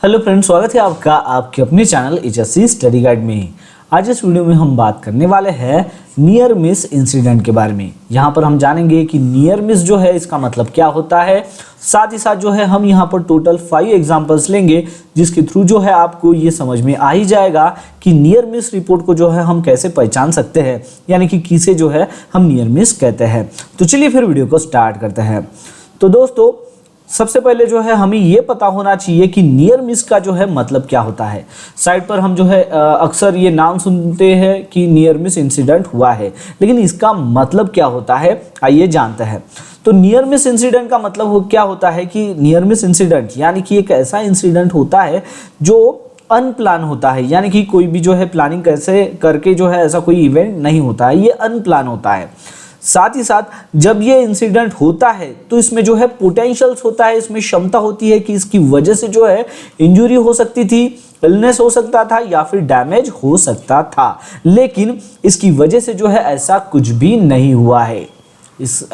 Hello friends, स्वागत है आपका आपके अपने चैनल एचएससी स्टडी गाइड में। आज इस वीडियो में हम बात करने वाले हैं नियर मिस इंसिडेंट के बारे में। यहाँ पर हम जानेंगे कि नियर मिस जो है इसका मतलब क्या होता है। साथ ही साथ जो है हम यहाँ पर टोटल 5 एग्जांपल्स लेंगे जिसके थ्रू जो है आपको ये समझ में आ ही जाएगा कि नियर मिस रिपोर्ट को जो है हम कैसे पहचान सकते हैं, यानी कि किसे जो है हम नियर मिस कहते हैं। तो चलिए फिर वीडियो को स्टार्ट करते हैं। तो दोस्तों, सबसे पहले जो है हमें ये पता होना चाहिए कि नियर मिस का जो है मतलब क्या होता है। साइड पर हम जो है अक्सर ये नाम सुनते हैं कि नियर मिस इंसिडेंट हुआ है, लेकिन इसका मतलब क्या होता है आइए जानते हैं। तो नियर मिस इंसिडेंट का मतलब क्या होता है कि नियर मिस इंसिडेंट यानी कि एक ऐसा इंसिडेंट होता है जो अनप्लान होता है, यानी कि कोई भी जो है प्लानिंग कैसे करके जो है ऐसा कोई इवेंट नहीं होता है, ये अनप्लान होता है। साथ ही साथ जब ये इंसिडेंट होता है तो इसमें जो है पोटेंशियल्स होता है, इसमें क्षमता होती है कि इसकी वजह से जो है इंजरी हो सकती थी, इलनेस हो सकता था या फिर डैमेज हो सकता था, लेकिन इसकी वजह से जो है ऐसा कुछ भी नहीं हुआ है।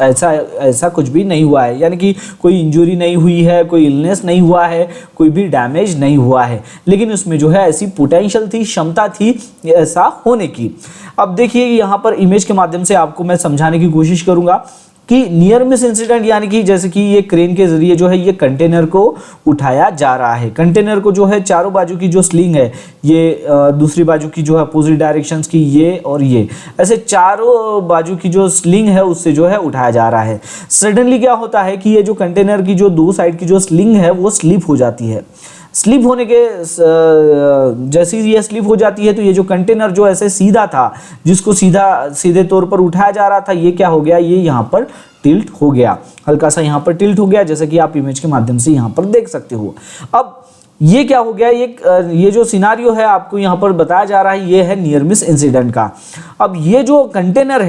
ऐसा कुछ भी नहीं हुआ है, यानी कि कोई इंजरी नहीं हुई है, कोई इलनेस नहीं हुआ है, कोई भी डैमेज नहीं हुआ है, लेकिन उसमें जो है ऐसी पोटेंशियल थी, क्षमता थी ऐसा होने की। अब देखिए यहाँ पर इमेज के माध्यम से आपको मैं समझाने की कोशिश करूंगा कि नियर मिस इंसिडेंट यानी कि जैसे कि ये क्रेन के जरिए जो है ये कंटेनर को उठाया जा रहा है। कंटेनर को जो है चारों बाजू की जो स्लिंग है, ये दूसरी बाजू की जो है अपोजिट डायरेक्शंस की ये और ये ऐसे चारों बाजू की जो स्लिंग है उससे जो है उठाया जा रहा है। सडनली क्या होता है कि ये जो कंटेनर की जो दो साइड की जो स्लिंग है वो स्लिप हो जाती है। स्लिप होने के जैसे ही ये स्लिप हो जाती है तो ये जो कंटेनर जो ऐसे सीधा था, जिसको सीधे तौर पर उठाया जा रहा था, ये क्या हो गया, ये यहाँ पर टिल्ट हो गया, हल्का सा यहाँ पर टिल्ट हो गया, जैसे कि आप इमेज के माध्यम से यहाँ पर देख सकते हो। अब ये क्या हो गया, ये जो सिनारियो है आपको यहाँ पर बताया जा रहा है, ये है नियर मिस इंसिडेंट का। अब ये जो कंटेनर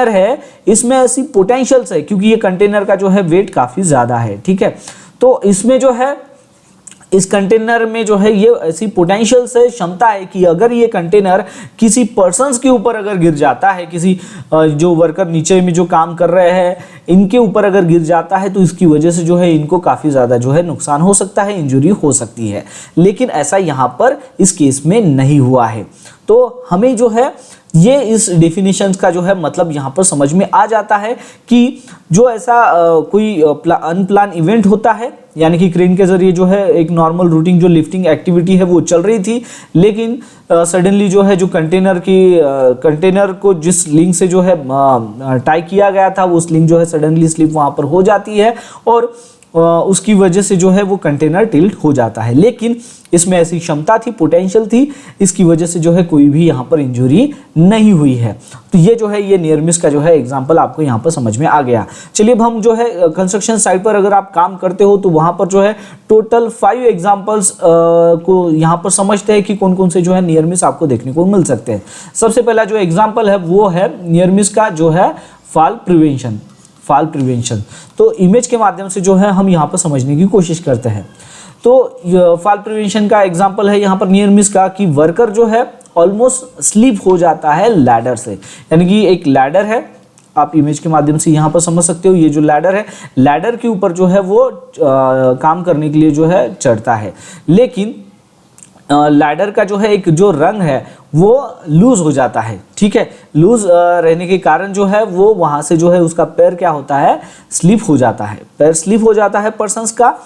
है इसमें ऐसी पोटेंशियल्स है, क्योंकि ये कंटेनर का जो है वेट काफी ज्यादा है, ठीक है। तो इसमें जो है इस कंटेनर में जो है ये ऐसी पोटेंशियल से क्षमता है कि अगर ये कंटेनर किसी पर्सन्स के ऊपर अगर गिर जाता है, किसी जो वर्कर नीचे में जो काम कर रहे हैं इनके ऊपर अगर गिर जाता है तो इसकी वजह से जो है इनको काफ़ी ज़्यादा जो है नुकसान हो सकता है, इंजरी हो सकती है, लेकिन ऐसा यहाँ पर इस केस में नहीं हुआ है। तो हमें जो है ये इस डेफिनेशंस का जो है मतलब यहाँ पर समझ में आ जाता है कि जो ऐसा कोई अनप्लान इवेंट होता है, यानी कि क्रेन के जरिए जो है एक नॉर्मल रूटीन जो लिफ्टिंग एक्टिविटी है वो चल रही थी, लेकिन सडनली जो है जो कंटेनर को जिस लिंक से जो है टाई किया गया था वो लिंक जो है सडनली स्लिप वहाँ पर हो जाती है और उसकी वजह से जो है वो कंटेनर टिल्ट हो जाता है, लेकिन इसमें ऐसी क्षमता थी, पोटेंशियल थी, इसकी वजह से जो है कोई भी यहाँ पर इंजरी नहीं हुई है। तो ये जो है ये नियर मिस का जो है एग्जांपल आपको यहाँ पर समझ में आ गया। चलिए अब हम जो है कंस्ट्रक्शन साइट पर अगर आप काम करते हो तो वहाँ पर जो है टोटल 5 एग्जाम्पल्स को यहाँ पर समझते हैं कि कौन कौन से जो है नियर मिस आपको देखने को मिल सकते हैं। सबसे पहला जो एग्जाम्पल है वो है नियर मिस का जो है फॉल प्रिवेंशन। तो इमेज के माध्यम से जो है हम यहाँ पर समझने की कोशिश करते हैं। तो फॉल प्रिवेंशन का एग्जांपल है यहाँ पर नियर मिस का कि वर्कर जो है ऑलमोस्ट स्लिप हो जाता है लैडर से, यानी कि एक लैडर है, आप इमेज के माध्यम से यहाँ पर समझ सकते हो। ये जो लैडर है, लैडर के ऊपर जो है वो काम करने के लिए जो है चढ़ता है, लेकिन लैडर का जो है एक जो रंग है वो लूज हो जाता है, ठीक है। लूज रहने के कारण जो है वो वहां से जो है उसका पैर क्या होता है, स्लिप हो जाता है, पैर स्लिप हो जाता है पर्सन्स का,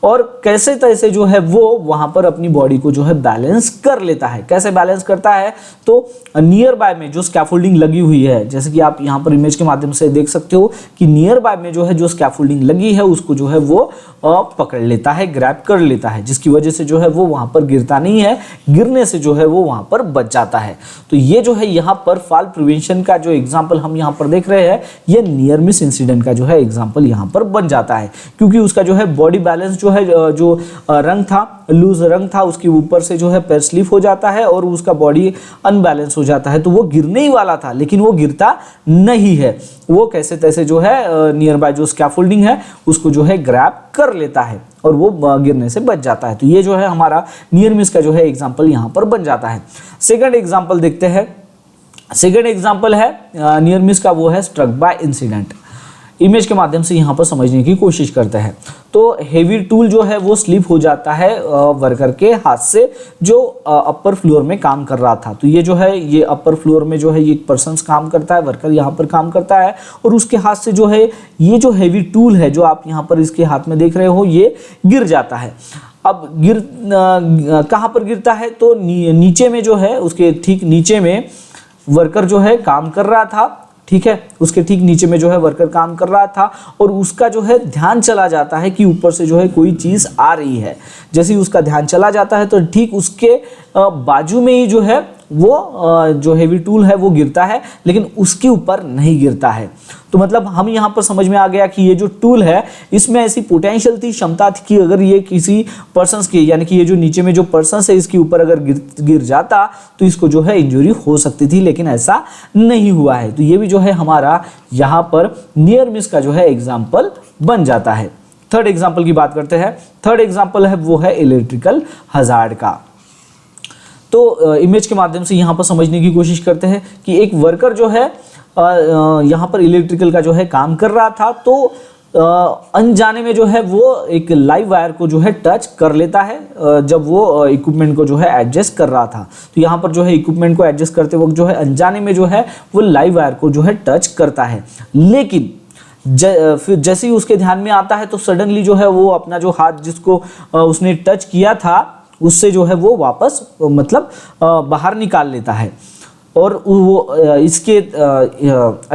और कैसे तैसे जो है वो वहां पर अपनी बॉडी को जो है बैलेंस कर लेता है। कैसे बैलेंस करता है, तो नियर बाय में जो स्कैफोल्डिंग लगी हुई है, जैसे कि आप यहाँ पर इमेज के माध्यम से देख सकते हो कि नियर बाय में जो है जो स्कैफोल्डिंग लगी है उसको जो है वो पकड़ लेता है, ग्रैब कर लेता है, जिसकी वजह से जो है वो वहां पर गिरता नहीं है, गिरने से जो है वो वहां पर बच जाता है। तो ये जो है यहाँ पर फॉल प्रिवेंशन का जो एग्जाम्पल हम यहाँ पर देख रहे हैं, ये नियर मिस इंसिडेंट का जो है एग्जाम्पल यहाँ पर बन जाता है, क्योंकि उसका जो है बॉडी बैलेंस जो है जो रंग था, लूज रंग था, उसके ऊपर से जो है पैर स्लिप हो जाता है और उसका बॉडी अनबैलेंस हो जाता है। तो वो गिरने ही वाला था लेकिन वो गिरता नहीं है, वो कैसे तैसे जो है नियर बाय जो स्कैफोल्डिंग है उसको जो है ग्रैब कर लेता है और वो गिरने से बच जाता है। तो ये जो है हमारा नियर मिस का जो है एग्जाम्पल यहाँ पर बन जाता है। सेकंड एग्जाम्पल देखते हैं। सेकंड एग्जाम्पल है नियर मिस का, वो है स्ट्रक बाय इंसिडेंट। इमेज के माध्यम से यहाँ पर समझने की कोशिश करते हैं। तो हेवी टूल जो है वो स्लिप हो जाता है वर्कर के हाथ से जो अपर फ्लोर में काम कर रहा था। तो ये जो है ये अपर फ्लोर में जो है ये एक पर्सन काम करता है, वर्कर यहाँ पर काम करता है और उसके हाथ से जो है ये जो हेवी टूल है जो आप यहाँ पर इसके हाथ में देख रहे हो ये गिर जाता है। अब कहाँ पर गिरता है तो नीचे में जो है उसके ठीक नीचे में वर्कर जो है काम कर रहा था, ठीक है, उसके ठीक नीचे में जो है वर्कर काम कर रहा था और उसका जो है ध्यान चला जाता है कि ऊपर से जो है कोई चीज़ आ रही है। जैसे ही उसका ध्यान चला जाता है तो ठीक उसके बाजू में ही जो है वो जो हेवी टूल है वो गिरता है, लेकिन उसके ऊपर नहीं गिरता है। तो मतलब हम यहाँ पर समझ में आ गया कि ये जो टूल है इसमें ऐसी पोटेंशियल थी, क्षमता थी कि अगर ये किसी पर्सन के यानी कि ये जो नीचे में जो पर्सन है इसके ऊपर अगर गिर जाता तो इसको जो है इंजरी हो सकती थी, लेकिन ऐसा नहीं हुआ है। तो ये भी जो है हमारा यहाँ पर नियर मिस का जो है एग्जाम्पल बन जाता है। थर्ड एग्जाम्पल की बात करते हैं। थर्ड एग्जाम्पल है वो है इलेक्ट्रिकल हजार्ड का। तो इमेज के माध्यम से यहाँ पर समझने की कोशिश करते हैं कि एक वर्कर जो है यहाँ पर इलेक्ट्रिकल का जो है काम कर रहा था, तो अनजाने में जो है वो एक लाइव वायर को जो है टच कर लेता है जब वो इक्विपमेंट को जो है एडजस्ट कर रहा था। तो यहाँ पर जो है इक्विपमेंट को एडजस्ट करते वक्त जो है अनजाने में जो है वो लाइव वायर को जो है टच करता है, लेकिन फिर जैसे ही उसके ध्यान में आता है तो सडनली जो है वो अपना जो हाथ जिसको उसने टच किया था उससे जो है वो वापस मतलब बाहर निकाल लेता है और वो इसके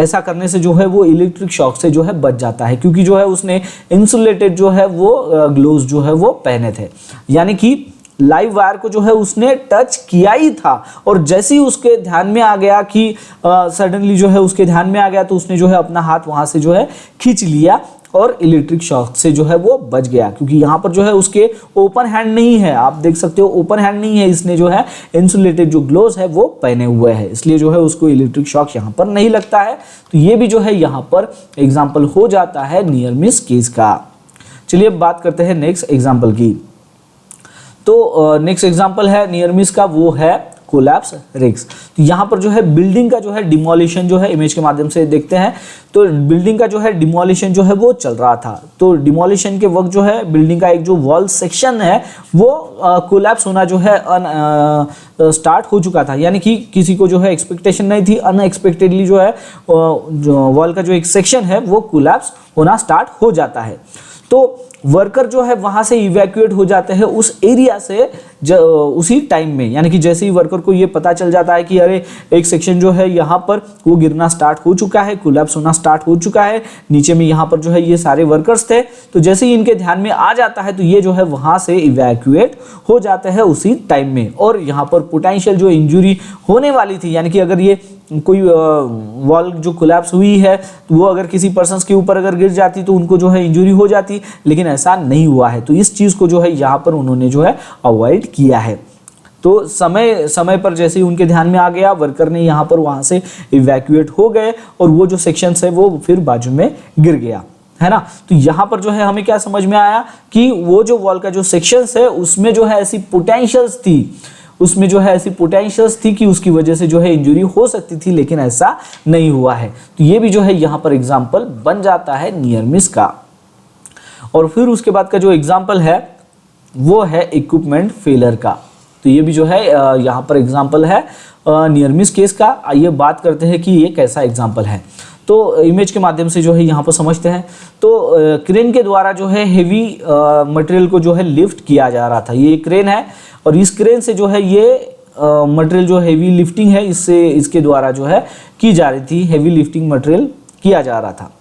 ऐसा करने से जो है वो इलेक्ट्रिक शॉक से जो है बच जाता है, क्योंकि जो है उसने इंसुलेटेड जो है वो ग्लोव्स जो है वो पहने थे। यानी कि लाइव वायर को जो है उसने टच किया ही था और जैसे ही उसके ध्यान में आ गया कि सडनली जो है उसके ध्यान में आ गया तो उसने जो है अपना हाथ वहाँ से जो है खींच लिया और इलेक्ट्रिक शॉक से जो है वो बच गया, क्योंकि यहाँ पर जो है उसके ओपन हैंड नहीं है, आप देख सकते हो ओपन हैंड नहीं है, इसने जो है इंसुलेटेड जो ग्लोव्स है वो पहने हुए हैं, इसलिए जो है उसको इलेक्ट्रिक शॉक यहाँ पर नहीं लगता है। तो ये भी जो है यहाँ पर एग्जाम्पल हो जाता है नियर मिस केस का। चलिए अब बात करते हैं नेक्स्ट एग्जाम्पल की। तो नेक्स्ट एग्जाम्पल है नियर मिस का, वो है कोलैप्स रिस्क। तो यहाँ पर जो है बिल्डिंग का जो है डिमोलिशन जो है इमेज के माध्यम से देखते हैं। तो बिल्डिंग का जो है डिमोलिशन जो है वो चल रहा था। तो डिमोलिशन के वक्त जो है बिल्डिंग का एक जो वॉल सेक्शन है वो कोलैप्स होना जो है स्टार्ट हो चुका था, यानी कि किसी को जो है एक्सपेक्टेशन नहीं थी, अनएक्सपेक्टेडली जो है वॉल का जो एक सेक्शन है वो कोलैप्स होना स्टार्ट हो जाता है। तो वर्कर जो है वहां से इवैक्यूएट हो जाते हैं उस एरिया से उसी टाइम में, यानी कि जैसे ही वर्कर को ये पता चल जाता है कि अरे एक सेक्शन जो है यहाँ पर वो गिरना स्टार्ट हो चुका है, कोलैप्स होना स्टार्ट हो चुका है, नीचे में यहाँ पर जो है ये सारे वर्कर्स थे, तो जैसे ही इनके ध्यान में आ जाता है तो ये जो है वहां से इवैक्यूएट हो जाते हैं उसी टाइम में। और यहाँ पर पोटेंशियल जो इंजरी होने वाली थी, यानी कि अगर ये कोई वॉल जो कोलैप्स हुई है तो वो अगर किसी पर्सन के ऊपर अगर गिर जाती तो उनको जो है इंजरी हो जाती, लेकिन ऐसा नहीं हुआ है। तो इस चीज़ को जो है यहाँ पर उन्होंने जो है अवॉइड किया है। तो समय पर जैसे ही उनके ध्यान में आ गया, वर्कर ने यहाँ पर वहाँ से इवैक्यूएट हो गए और वो जो सेक्शन है वो फिर बाजू में गिर गया, है ना। तो यहाँ पर जो है हमें क्या समझ में आया कि वो जो वॉल का जो सेक्शन है उसमें जो है ऐसी पोटेंशियल्स थी, उसमें जो है ऐसी पोटेंशियल्स थी कि उसकी वजह से जो है इंजरी हो सकती थी, लेकिन ऐसा नहीं हुआ है। तो ये भी जो है यहाँ पर एग्जाम्पल बन जाता है नियर मिस का। और फिर उसके बाद का जो एग्जाम्पल है वो है इक्विपमेंट फेलियर का। तो ये भी जो है यहाँ पर एग्जाम्पल है नियर मिस केस का। आइए बात करते हैं कि ये कैसा एग्जाम्पल है। तो इमेज के माध्यम से जो है यहाँ पर समझते हैं। तो क्रेन के द्वारा जो है हेवी मटेरियल को जो है लिफ्ट किया जा रहा था। ये क्रेन है और इस क्रेन से जो है ये मटेरियल जो हेवी लिफ्टिंग है इसके द्वारा जो है की जा रही थी, हेवी लिफ्टिंग मटेरियल किया जा रहा था।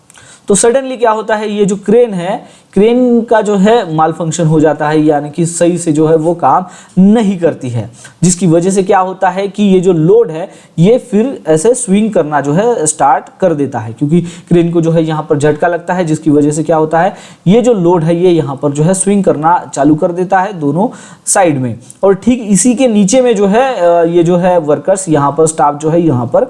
तो सडनली क्या होता है, ये जो क्रेन है, क्रेन का जो है माल फंक्शन हो जाता है, यानी कि सही से जो है वो काम नहीं करती है, जिसकी वजह से क्या होता है कि ये जो लोड है ये फिर ऐसे स्विंग करना जो है स्टार्ट कर देता है, क्योंकि क्रेन को जो है यहाँ पर झटका लगता है, जिसकी वजह से क्या होता है ये जो लोड है ये यहाँ पर जो है स्विंग करना चालू कर देता है दोनों साइड में। और ठीक इसी के नीचे में जो है ये जो है वर्कर्स यहाँ पर स्टाफ जो है यहाँ पर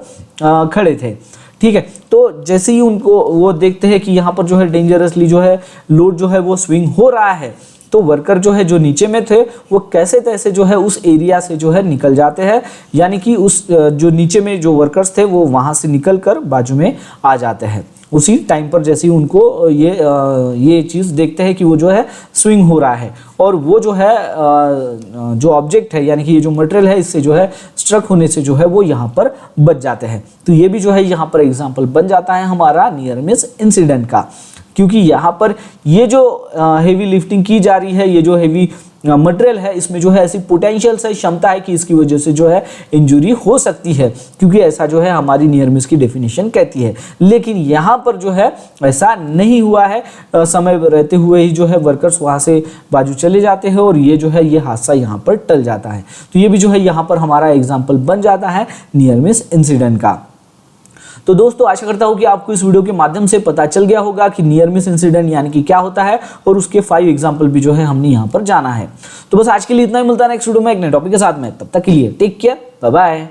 खड़े थे, ठीक है। तो जैसे ही उनको वो देखते हैं कि यहाँ पर जो है डेंजरसली जो है लोड जो है वो स्विंग हो रहा है, तो वर्कर जो है जो नीचे में थे वो कैसे तैसे जो है उस एरिया से जो है निकल जाते हैं, यानी कि उस जो नीचे में जो वर्कर्स थे वो वहाँ से निकल कर बाजू में आ जाते हैं। उसी टाइम पर जैसे ही उनको ये चीज़ देखते हैं कि वो जो है स्विंग हो रहा है और वो जो है जो ऑब्जेक्ट है यानी कि ये जो मटेरियल है इससे जो है स्ट्रक होने से जो है वो यहाँ पर बच जाते हैं। तो ये भी जो है यहाँ पर एग्जाम्पल बन जाता है हमारा नियर मिस इंसिडेंट का, क्योंकि यहाँ पर ये जो हेवी लिफ्टिंग की जा रही है, ये जो हेवी मटेरियल है, इसमें जो है ऐसी पोटेंशियल से क्षमता है कि इसकी वजह से जो है इंजरी हो सकती है, क्योंकि ऐसा जो है हमारी नियर मिस की डेफिनेशन कहती है। लेकिन यहाँ पर जो है ऐसा नहीं हुआ है, समय रहते हुए ही जो है वर्कर्स वहाँ से बाजू चले जाते हैं और ये जो है ये हादसा यहाँ पर टल जाता है। तो ये भी जो है यहाँ पर हमारा एग्जाम्पल बन जाता है नियर मिस इंसिडेंट का। तो दोस्तों आशा करता हूँ कि आपको इस वीडियो के माध्यम से पता चल गया होगा कि नियर मिस इंसिडेंट यानी कि क्या होता है और उसके 5 एग्जांपल भी जो है हमने यहाँ पर जाना है। तो बस आज के लिए इतना ही, मिलता है नेक्स्ट वीडियो में एक नए टॉपिक के साथ में। तब तक के लिए टेक केयर, बाय बाय।